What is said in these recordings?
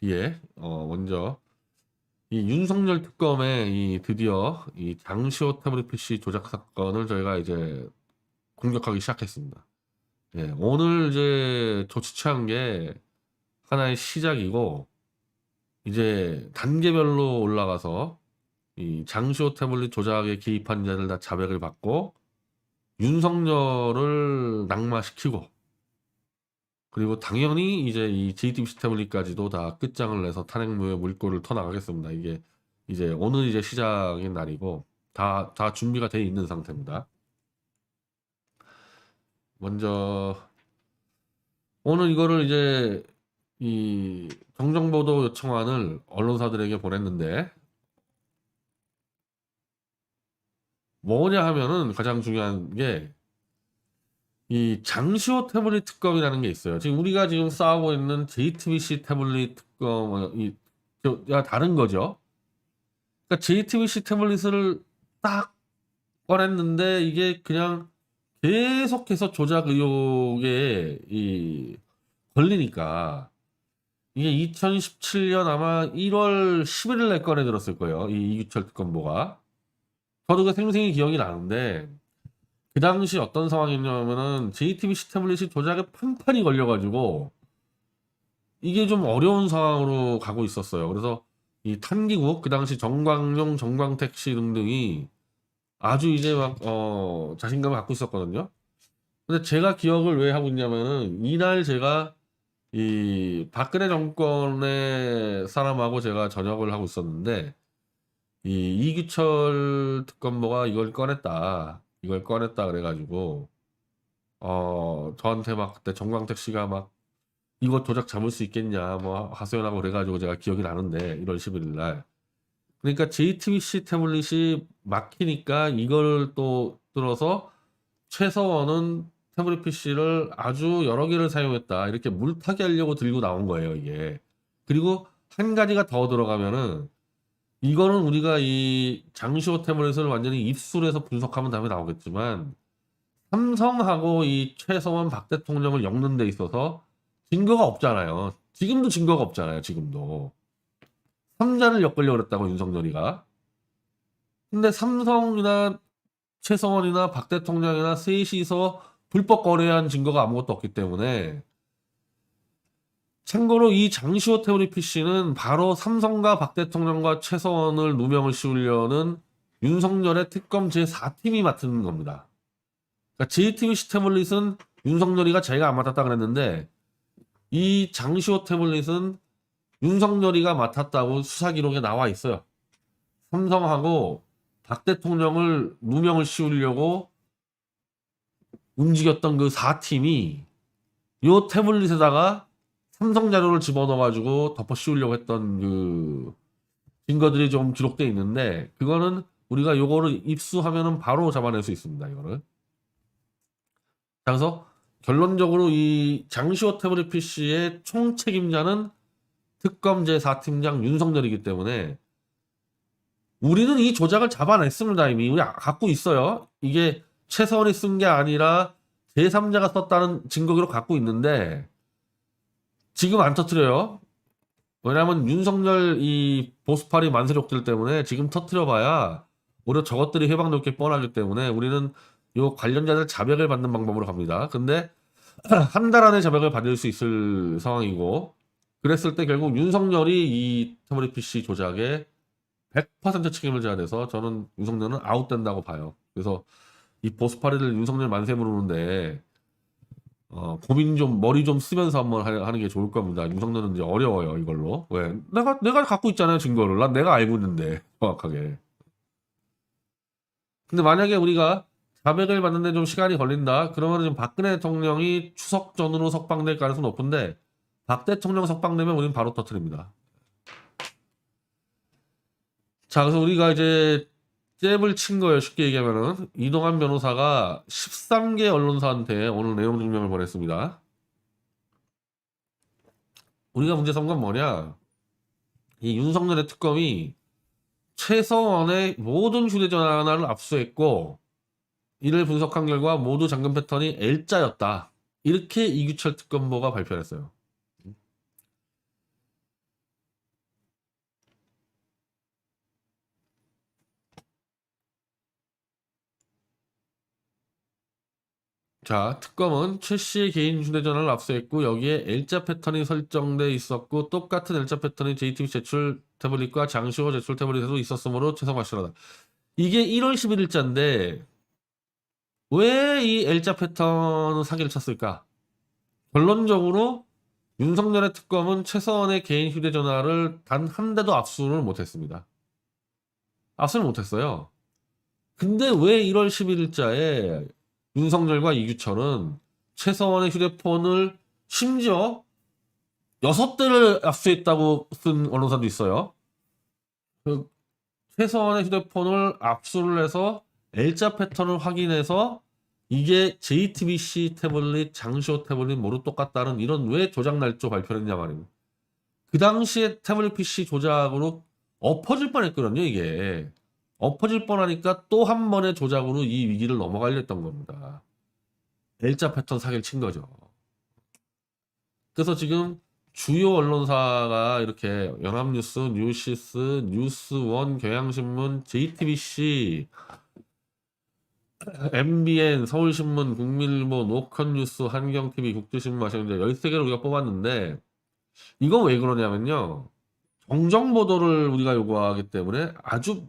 뒤에 먼저 이 윤석열 특검의 드디어 이 장시호 태블릿 PC 조작 사건을 저희가 이제 공격하기 시작했습니다. 예, 오늘 이제 조치 취한 게 하나의 시작이고, 이제 단계별로 올라가서 이 장시호 태블릿 조작에 개입한 자들 다 자백을 받고, 윤석열을 낙마시키고, 그리고 당연히 이제 이 JTBC 태블릿까지도 다 끝장을 내서 탄핵무효 물꼬를 터나가겠습니다. 이게 이제 오늘 이제 시작인 날이고, 다 준비가 돼 있는 상태입니다. 먼저 오늘 이거를 이제 이 정정보도 요청안을 언론사들에게 보냈는데, 뭐냐 하면은 가장 중요한 게 이 장시호 태블릿 특검이라는 게 있어요. 지금 우리가 지금 싸우고 있는 JTBC 태블릿 특검이 다른 거죠. 그러니까 JTBC 태블릿을 딱 꺼냈는데 이게 그냥 계속해서 조작 의혹에 걸리니까, 이게 2017년 아마 1월 11일에 꺼내 들었을 거예요. 이 이규철 특검보가. 저도 그 생생히 기억이 나는데, 그 당시 어떤 상황이냐면은 JTBC 태블릿이 조작에 판판이 걸려가지고 이게 좀 어려운 상황으로 가고 있었어요. 그래서 이 탄기국, 그 당시 정광용, 정광택 씨 등등이 아주 이제 막 자신감을 갖고 있었거든요. 근데 제가 기억을 왜 하고 있냐면은, 이날 제가 이 박근혜 정권의 사람하고 제가 저녁을 하고 있었는데, 이 이규철 특검보가 이걸 꺼냈다 그래가지고 저한테 막 그때 정광택 씨가 막 이거 조작 잡을 수 있겠냐 뭐 하소연하고 그래가지고 제가 기억이 나는데, 1월 11일 날. 그러니까 JTBC 태블릿이 막히니까 이걸 또 들어서 최서원은 태블릿 PC를 아주 여러 개를 사용했다, 이렇게 물타기 하려고 들고 나온 거예요, 이게. 그리고 한 가지가 더 들어가면은, 이거는 우리가 이 장시호 태블릿을 완전히 입술해서 분석하면 다음에 나오겠지만, 삼성하고 이 최서원 박 대통령을 엮는 데 있어서 증거가 없잖아요. 지금도 증거가 없잖아요, 지금도. 삼자를 엮으려고 그랬다고, 윤석열이가. 근데 삼성이나 최서원이나 박 대통령이나 셋이서 불법 거래한 증거가 아무것도 없기 때문에, 참고로 이 장시호 태블릿 PC는 바로 삼성과 박 대통령과 최서원을 누명을 씌우려는 윤석열의 특검 제4팀이 맡은 겁니다. 그러니까 JTBC 태블릿은 윤석열이가 자기가 안 맡았다 그랬는데, 이 장시호 태블릿은 윤석열이가 맡았다고 수사 기록에 나와 있어요. 삼성하고 박 대통령을 누명을 씌우려고 움직였던 그 4팀이 요 태블릿에다가 삼성 자료를 집어넣어가지고 덮어 씌우려고 했던 그 증거들이 좀 기록돼 있는데, 그거는 우리가 요거를 입수하면은 바로 잡아낼 수 있습니다, 이거를. 그래서 결론적으로 이 장시호 태블릿 PC의 총 책임자는 특검 제4팀장 윤석열이기 때문에, 우리는 이 조작을 잡아냈습니다. 이미 우리 갖고 있어요. 이게 최서원이 쓴 게 아니라 제3자가 썼다는 증거기록 갖고 있는데, 지금 안 터트려요. 왜냐하면 윤석열 이 보수파리 만세력들 때문에 지금 터트려봐야 오히려 저것들이 해방될 게 뻔하기 때문에, 우리는 요 관련자들 자백을 받는 방법으로 갑니다. 근데 한 달 안에 자백을 받을 수 있을 상황이고, 그랬을 때 결국 윤석열이 이 태블릿 PC 조작에 100% 책임을 져야 돼서, 저는 윤석열은 아웃된다고 봐요. 그래서 이 보수파리들 윤석열 만세 부르는데 머리 좀 쓰면서 한번 하는 게 좋을 겁니다. 윤석열은 이제 어려워요, 이걸로. 왜? 내가 갖고 있잖아요, 증거를. 내가 알고 있는데, 정확하게. 근데 만약에 우리가 자백을 받는데 좀 시간이 걸린다, 그러면 지금 박근혜 대통령이 추석 전으로 석방될 가능성이 높은데, 박 대통령 석방되면 우리는 바로 터트립니다. 자, 그래서 우리가 이제 잽을 친 거예요. 쉽게 얘기하면은 이동환 변호사가 13개 언론사한테 오늘 내용 증명을 보냈습니다. 우리가 문제 삼은 건 뭐냐? 이 윤석열의 특검이 최서원의 모든 휴대전화를 압수했고, 이를 분석한 결과 모두 잠금 패턴이 L자였다, 이렇게 이규철 특검보가 발표했어요. 자, 특검은 최 씨의 개인 휴대전화를 압수했고 여기에 L자 패턴이 설정돼 있었고 똑같은 L자 패턴이 JTBC 제출 태블릿과 장시호 제출 태블릿에도 있었으므로 최성 확실하다. 이게 1월 11일자인데 왜 이 L자 패턴은 사기를 쳤을까? 결론적으로 윤석열의 특검은 최서원의 개인 휴대전화를 단 한 대도 압수를 못했습니다. 압수를 못했어요. 근데 왜 1월 11일자에 윤석열과 이규철은 최서원의 휴대폰을 심지어 6대를 압수했다고 쓴 언론사도 있어요. 그 최서원의 휴대폰을 압수를 해서 L자 패턴을 확인해서 이게 JTBC 태블릿, 장시호 태블릿 모두 똑같다는 이런 왜 조작 날조 발표를 했냐 말이에요. 그 당시에 태블릿 PC 조작으로 엎어질 뻔했거든요, 이게. 엎어질 뻔하니까 또 한 번의 조작으로 이 위기를 넘어가려 했던 겁니다. L자 패턴 사기를 친 거죠. 그래서 지금 주요 언론사가 이렇게 연합뉴스, 뉴시스, 뉴스원, 경향신문, JTBC, MBN, 서울신문, 국민일보, 노컷뉴스, 한경TV, 국제신문, 마찬가지로 13개를 우리가 뽑았는데 이건 왜 그러냐면요. 정정 보도를 우리가 요구하기 때문에 아주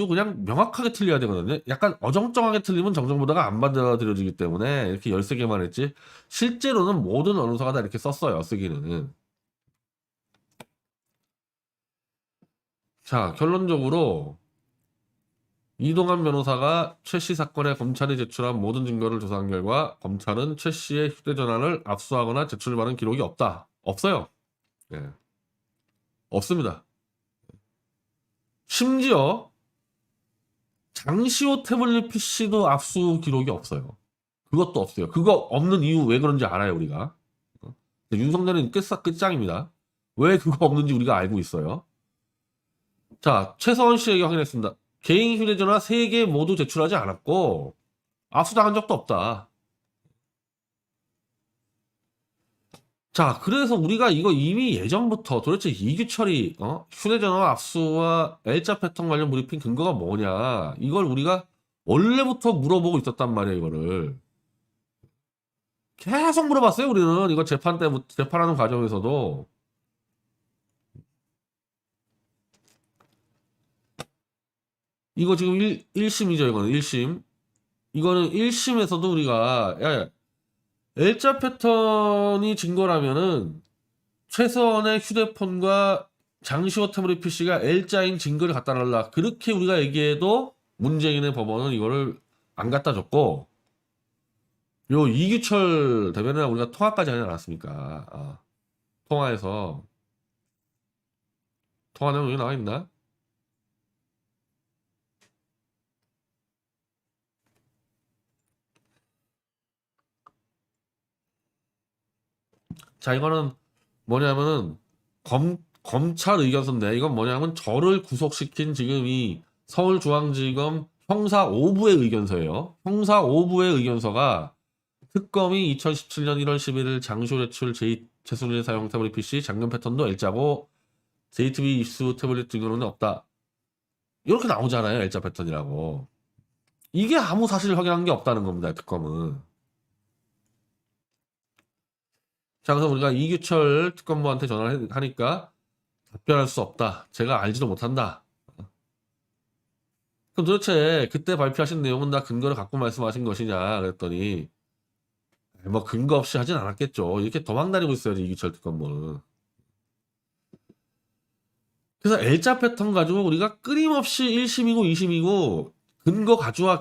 그냥 명확하게 틀려야 되거든요. 약간 어정쩡하게 틀리면 정정 보도가 안 받아들여지기 때문에 이렇게 13개만 했지. 실제로는 모든 언론사가 다 이렇게 썼어요. 쓰기는. 자, 결론적으로 이동환 변호사가 최 씨 사건에 검찰이 제출한 모든 증거를 조사한 결과 검찰은 최 씨의 휴대전화를 압수하거나 제출받은 기록이 없다. 없어요. 예. 없습니다. 심지어 장시호 태블릿 PC도 압수 기록이 없어요. 그것도 없어요. 그거 없는 이유 왜 그런지 알아요, 우리가. 윤석열은 끝장입니다. 왜 그거 없는지 우리가 알고 있어요. 자, 최서원 씨에게 확인했습니다. 개인 휴대전화 3개 모두 제출하지 않았고 압수당한 적도 없다. 자, 그래서 우리가 이거 이미 예전부터 도대체 이규철이 휴대전화 압수와 L자 패턴 관련 브리핑 근거가 뭐냐 이걸 우리가 원래부터 물어보고 있었단 말이에요. 이거를 계속 물어봤어요. 우리는 이거 재판하는 과정에서도. 이거 지금 1심이죠. 이거는 1심. 이거는 1심에서도 우리가 야, L자 패턴이 증거라면은 최서원의 휴대폰과 장시호 태블릿 PC가 L자인 증거를 갖다 달라. 그렇게 우리가 얘기해도 문재인의 법원은 이거를 안 갖다 줬고 요 이규철 대변인이랑 우리가 통화까지 하지 않았습니까? 통화에서 통화 내용 여기 나와 있나? 자, 이거는 뭐냐면은 검찰 의견서인데 이건 뭐냐면 저를 구속시킨 지금 이 서울중앙지검 형사 5부의 의견서예요. 형사 5부의 의견서가 특검이 2017년 1월 11일 장시호 제출 최순실 사용 태블릿 PC 잠금 패턴도 L자고 JTB 입수 태블릿 증거는 없다. 이렇게 나오잖아요. L자 패턴이라고. 이게 아무 사실 확인한 게 없다는 겁니다. 특검은. 자, 그래서 우리가 이규철 특검부한테 전화를 하니까 답변할 수 없다. 제가 알지도 못한다. 그럼 도대체 그때 발표하신 내용은 다 근거를 갖고 말씀하신 것이냐 그랬더니 뭐 근거 없이 하진 않았겠죠. 이렇게 도망다니고 있어야지 이규철 특검부는. 그래서 L자 패턴 가지고 우리가 끊임없이 1심이고 2심이고 근거 가져와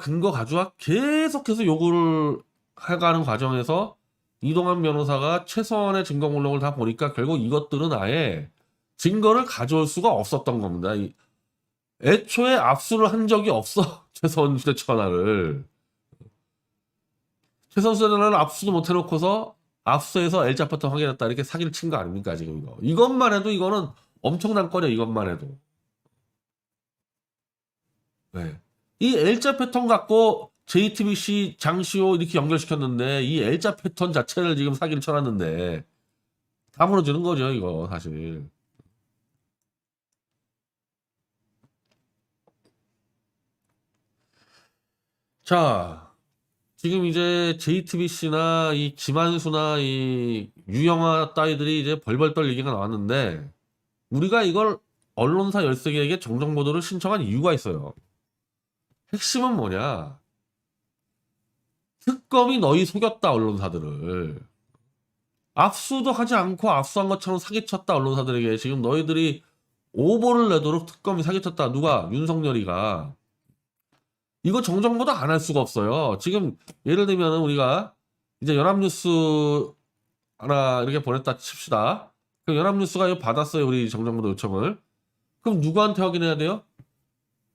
계속해서 요구를 해가는 과정에서 이동환 변호사가 최서원의 증거 목록을 다 보니까 결국 이것들은 아예 증거를 가져올 수가 없었던 겁니다. 애초에 압수를 한 적이 없어. 최서원 휴대전화를. 최서원 휴대전화를 압수도 못 해놓고서 압수해서 L자 패턴 확인했다. 이렇게 사기를 친 거 아닙니까, 지금 이거. 이것만 해도 이거는 엄청난 거냐, 이것만 해도. 네. 이 L자 패턴 갖고 JTBC 장시호 이렇게 연결시켰는데 이 L자 패턴 자체를 지금 사기를 쳐놨는데 다 무너지는 거죠, 이거 사실. 자, 지금 이제 JTBC나 이 김한수나 이 유영아 따위들이 이제 벌벌 떨 얘기가 나왔는데 우리가 이걸 언론사 13개에게 정정보도를 신청한 이유가 있어요. 핵심은 뭐냐? 특검이 너희 속였다, 언론사들을. 압수도 하지 않고 압수한 것처럼 사기쳤다, 언론사들에게. 지금 너희들이 오보를 내도록 특검이 사기쳤다. 누가? 윤석열이가. 이거 정정보도 안 할 수가 없어요. 지금 예를 들면 우리가 이제 연합뉴스 하나 이렇게 보냈다 칩시다. 그럼 연합뉴스가 이거 받았어요. 우리 정정보도 요청을. 그럼 누구한테 확인해야 돼요?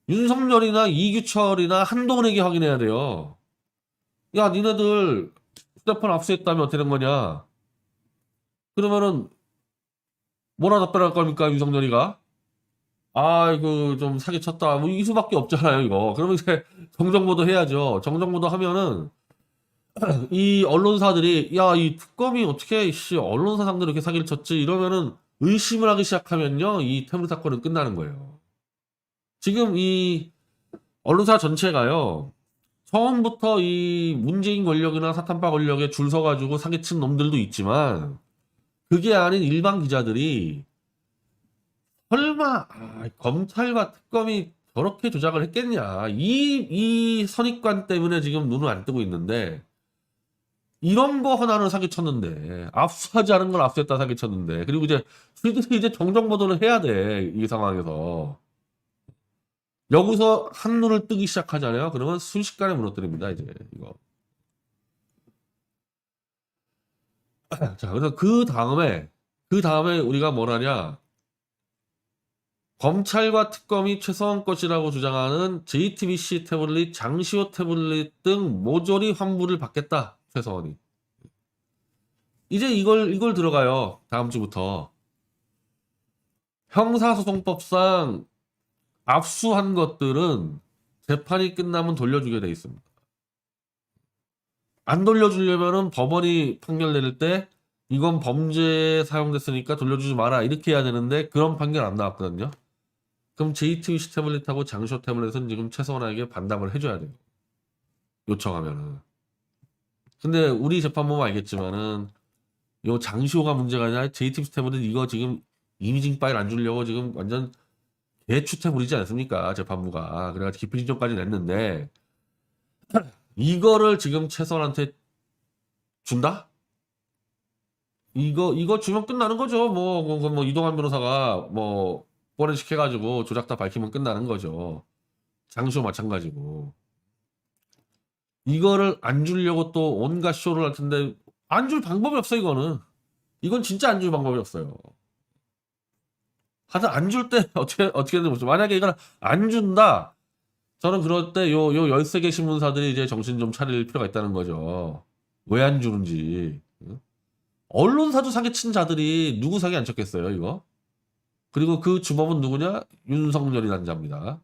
윤석열이나 이규철이나 한동훈에게 확인해야 돼요. 야, 니네들 휴대폰 압수했다면 어떻게 된 거냐? 그러면은 뭐라 답변할 겁니까, 윤석열이가? 아이고, 좀 사기쳤다. 뭐, 이 수밖에 없잖아요, 이거. 그러면 이제 정정보도 해야죠. 정정보도 하면은, 이 언론사들이, 야, 이 특검이 어떻게, 씨, 언론사 상대로 이렇게 사기를 쳤지? 이러면은 의심을 하기 시작하면요, 이 태블릿 사건은 끝나는 거예요. 지금 이 언론사 전체가요, 처음부터 이 문재인 권력이나 사탄파 권력에 줄 서가지고 사기친 놈들도 있지만, 그게 아닌 일반 기자들이 설마 검찰과 특검이 저렇게 조작을 했겠냐 이 선입관 때문에 지금 눈을 안 뜨고 있는데 이런 거 하나를 사기쳤는데 압수하지 않은 걸 압수했다 사기쳤는데 그리고 이제 저희들이 이제 정정보도를 해야 돼 이 상황에서 여기서 한눈을 뜨기 시작하잖아요. 그러면 순식간에 무너뜨립니다 이제 이거. 자 그래서 그 다음에 우리가 뭘 하냐? 검찰과 특검이 최소한 것이라고 주장하는 JTBC 태블릿, 장시호 태블릿 등 모조리 환불을 받겠다. 최소한이. 이제 이걸 들어가요. 다음 주부터. 형사소송법상 압수한 것들은 재판이 끝나면 돌려주게 돼 있습니다. 안 돌려주려면은 법원이 판결 내릴 때 이건 범죄에 사용됐으니까 돌려주지 마라 이렇게 해야 되는데 그런 판결 안 나왔거든요. 그럼 JTBC 태블릿하고 장시호 태블릿은 지금 최소한에게 반납을 해줘야 돼요. 요청하면은. 근데 우리 재판보면 알겠지만은 요 장시호가 문제가 아니라 JTBC 태블릿 이거 지금 이미징 파일 안 주려고 지금 완전 개추태 부리지 않습니까? 재판부가. 그래가지고 기피신청까지 냈는데 이거를 지금 최선한테 준다? 이거 주면 끝나는 거죠. 뭐 이동환 변호사가 뭐 포렌식 해가지고 조작 다 밝히면 끝나는 거죠. 장시호 마찬가지고. 이거를 안 주려고 또 온갖 쇼를 할 텐데 안 줄 방법이 없어 이거는. 이건 진짜 안 줄 방법이 없어요. 하여튼 안 줄 때 어떻게든 보죠. 만약에 이걸 안 준다. 저는 그럴 때 요 13개 신문사들이 이제 정신 좀 차릴 필요가 있다는 거죠. 왜 안 주는지. 응? 언론사도 사기친 자들이 누구 사기 안 쳤겠어요, 이거? 그리고 그 주범은 누구냐? 윤석열이라는 자입니다.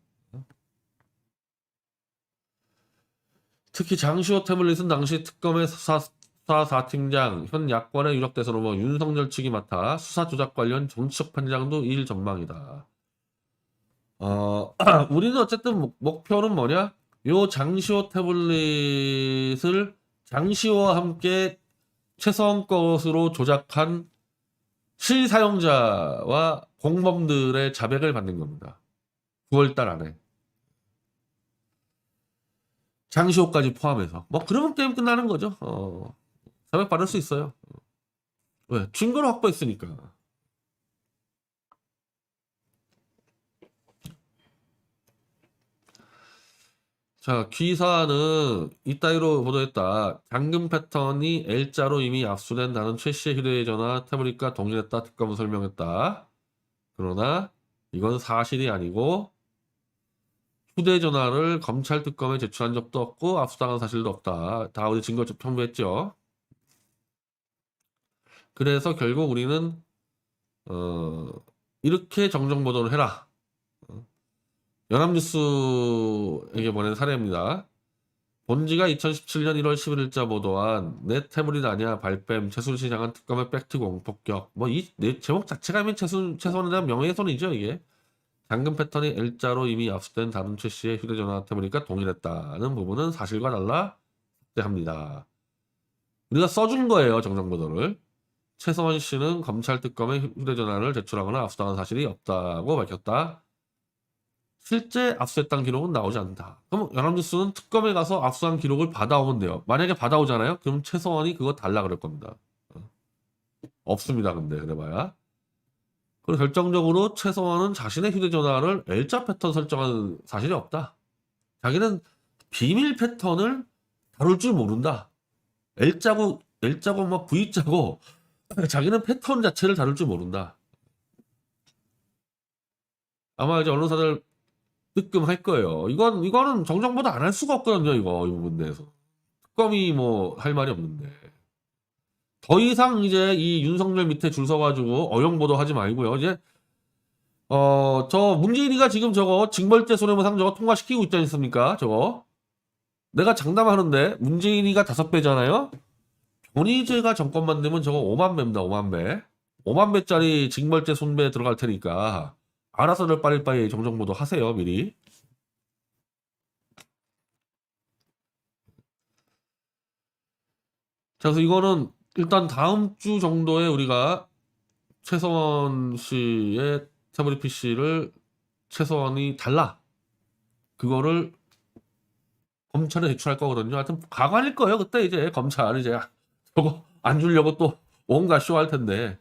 특히 장시호 태블릿은 당시 특검의 수사 4팀장, 현 야권의 유력 대선 후보 윤석열 측이 맡아 수사 조작 관련 정치적 판장도 일 전망이다. 우리는 어쨌든 목표는 뭐냐? 요 장시호 태블릿을 장시호와 함께 최소한 것으로 조작한 실사용자와 공범들의 자백을 받는 겁니다. 9월달 안에. 장시호까지 포함해서. 뭐 그러면 게임 끝나는 거죠. 자백 받을 수 있어요. 왜? 증거를 확보했으니까. 자, 기사는 이따위로 보도했다. 잠금 패턴이 L자로 이미 압수된 나는 최 씨의 휴대전화 태블릿과 동일했다. 특검은 설명했다. 그러나 이건 사실이 아니고 휴대전화를 검찰 특검에 제출한 적도 없고 압수당한 사실도 없다. 다 우리 증거 첨부했죠. 그래서 결국 우리는 이렇게 정정보도를 해라. 연합뉴스에게 보낸 사례입니다. 본지가 2017년 1월 11일자 보도한 내 태블릿 아니야 발뺌 최순실 향한 특검의 팩트 공폭격. 뭐 이 제목 자체가 하면 최소한에 대한 명예훼손이죠 이게. 잠금 패턴이 L자로 이미 압수된 다른 최 씨의 휴대전화 태블릿과 동일했다는 부분은 사실과 달라 확대합니다. 우리가 써준 거예요, 정정보도를. 최서원 씨는 검찰 특검에 휴대전화를 제출하거나 압수당한 사실이 없다고 밝혔다. 실제 압수했다는 기록은 나오지 않는다. 그럼 연합뉴스는 특검에 가서 압수한 기록을 받아오면 돼요. 만약에 받아오잖아요. 그럼 최서원이 그거 달라 그럴 겁니다. 없습니다. 근데 그래봐야. 그리고 결정적으로 최서원은 자신의 휴대전화를 L자 패턴 설정한 사실이 없다. 자기는 비밀 패턴을 다룰 줄 모른다. L자고 막 V자고 자기는 패턴 자체를 다룰 줄 모른다. 아마 이제 언론사들 뜨끔할 거예요. 이거는 정정보도 안 할 수가 없거든요. 이 부분 내에서. 특검이 뭐 할 말이 없는데. 더 이상 이제 이 윤석열 밑에 줄 서가지고 어영보도 하지 말고요. 이제 저 문재인이가 지금 저거 징벌죄 손해배상 저거 통과시키고 있지 않습니까? 저거 내가 장담하는데 문재인이가 5배잖아요. 권위제가 정권만 되면 저거 5만 배입니다. 5만 배. 5만 배짜리 징벌죄 손배 들어갈 테니까 알아서들 빨리빨리 정정보도 하세요. 미리. 자, 그래서 이거는 일단 다음 주 정도에 우리가 최서원 씨의 태블릿 PC를 최서원이 달라. 그거를 검찰에 제출할 거거든요. 하여튼 가관일 거예요. 그때 이제 검찰 이제 저거 안 주려고 또 온갖 쇼 할 텐데.